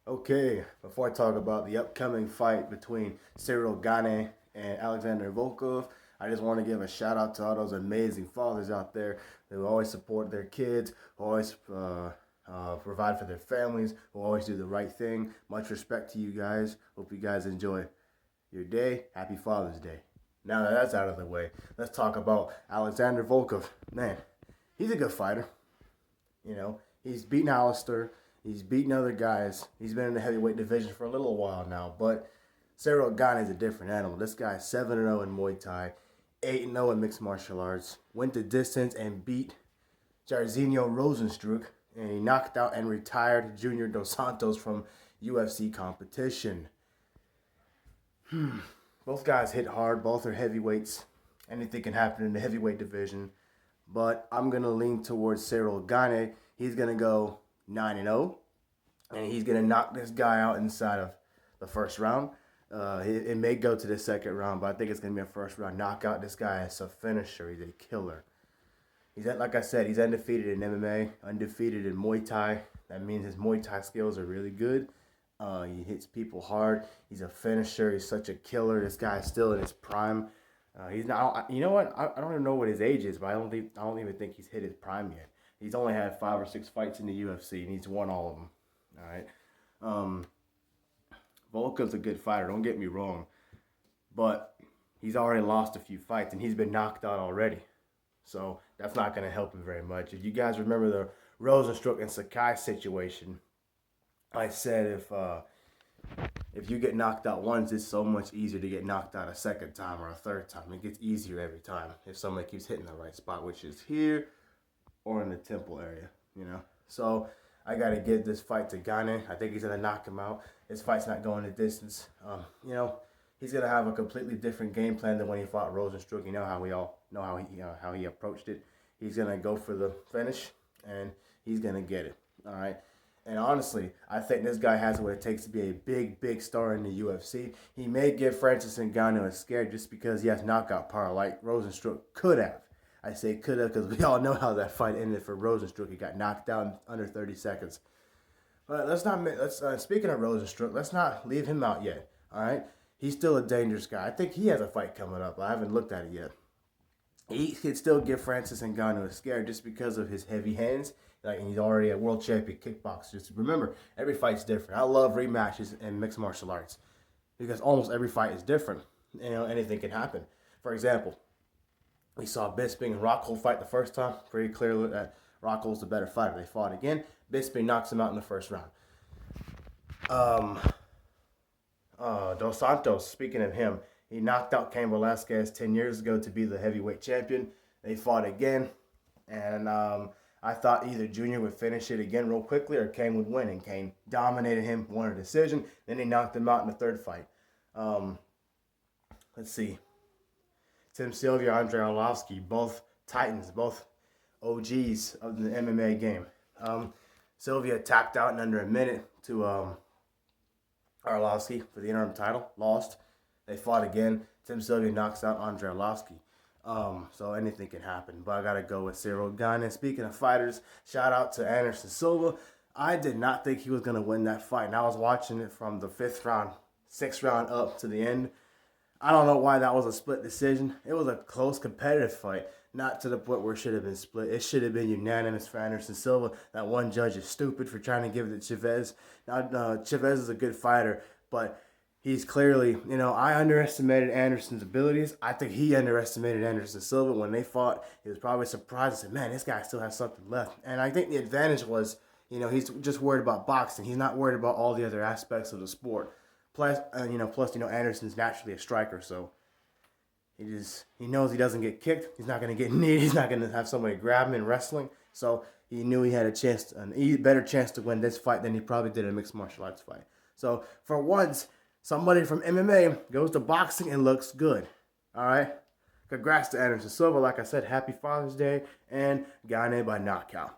Okay, before I talk about the upcoming fight between Ciryl Gane and Alexander Volkov, I just want to give a shout out to all those amazing fathers out there who always support their kids, who always provide for their families, who always do the right thing. Much respect to you guys. Hope you guys enjoy your day. Happy Father's Day. Now that that's out of the way, let's talk about Alexander Volkov. Man, he's a good fighter. He's beaten Alistair. He's beaten other guys. He's been in the heavyweight division for a little while now. But Ciryl Gane is a different animal. This guy's 7-0 in Muay Thai, 8-0 in mixed martial arts. Went the distance and beat Jairzinho Rozenstruik. And he knocked out and retired Junior Dos Santos from UFC competition. Both guys hit hard. Both are heavyweights. Anything can happen in the heavyweight division. But I'm going to lean towards Ciryl Gane. He's going to go 9-0, and he's going to knock this guy out inside of the first round. It may go to the second round, but I think it's going to be a first round knockout. This guy is a finisher. He's a killer. Like I said, he's undefeated in MMA, undefeated in Muay Thai. That means his Muay Thai skills are really good. He hits people hard. He's a finisher. He's such a killer. This guy is still in his prime. He's not. You know what? I don't even know what his age is, but I don't even think he's hit his prime yet. He's only had 5 or 6 fights in the UFC, and he's won all of them. All right. Volkov's a good fighter. Don't get me wrong, but he's already lost a few fights, and he's been knocked out already. So that's not going to help him very much. If you guys remember the Rozenstruik and Sakai situation, I said if you get knocked out once, it's so much easier to get knocked out a second time or a third time. It gets easier every time if somebody keeps hitting the right spot, which is here or in the temple area, So I got to give this fight to Gane. I think he's going to knock him out. His fight's not going the distance. He's going to have a completely different game plan than when he fought Rozenstruik. You know how we all know how he approached it. He's going to go for the finish, and he's going to get it, all right? And honestly, I think this guy has what it takes to be a big, big star in the UFC. He may give Francis Ngannou a scare just because he has knockout power like Rozenstruik could have. I say could have because we all know how that fight ended for Rozenstruik. He got knocked down under 30 seconds. But speaking of Rozenstruik, let's not leave him out yet. All right, he's still a dangerous guy. I think he has a fight coming up. I haven't looked at it yet. He could still give Francis Ngannou a scare just because of his heavy hands. And he's already a world champion kickboxer. Just remember, every fight's different. I love rematches in mixed martial arts because almost every fight is different. Anything can happen. For example, we saw Bisping and Rockhold fight the first time. Pretty clearly that Rockhold's the better fighter. They fought again. Bisping knocks him out in the first round. Dos Santos, speaking of him, he knocked out Cain Velasquez 10 years ago to be the heavyweight champion. They fought again. And I thought either Junior would finish it again real quickly or Cain would win. And Cain dominated him, won a decision. Then he knocked him out in the third fight. Let's see. Tim Sylvia, Andre Arlovsky, both titans, both OGs of the MMA game. Sylvia tapped out in under a minute to Arlovsky for the interim title, lost. They fought again. Tim Sylvia knocks out Andre Arlovsky. So anything can happen, but I got to go with Ciryl Gane. And speaking of fighters, shout out to Anderson Silva. I did not think he was going to win that fight, and I was watching it from the 5th round, 6th round up to the end. I don't know why that was a split decision. It was a close, competitive fight, not to the point where it should have been split. It should have been unanimous for Anderson Silva. That one judge is stupid for trying to give it to Chavez. Now, Chavez is a good fighter, but he's clearly, I underestimated Anderson's abilities. I think he underestimated Anderson Silva. When they fought, he was probably surprised and said, man, this guy still has something left. And I think the advantage was, he's just worried about boxing. He's not worried about all the other aspects of the sport. Plus, Anderson's naturally a striker, so he knows he doesn't get kicked. He's not going to get kneed. He's not going to have somebody grab him in wrestling. So he knew he had a better chance to win this fight than he probably did in a mixed martial arts fight. So for once, somebody from MMA goes to boxing and looks good. All right? Congrats to Anderson Silva. Like I said, happy Father's Day, and Gane by knockout.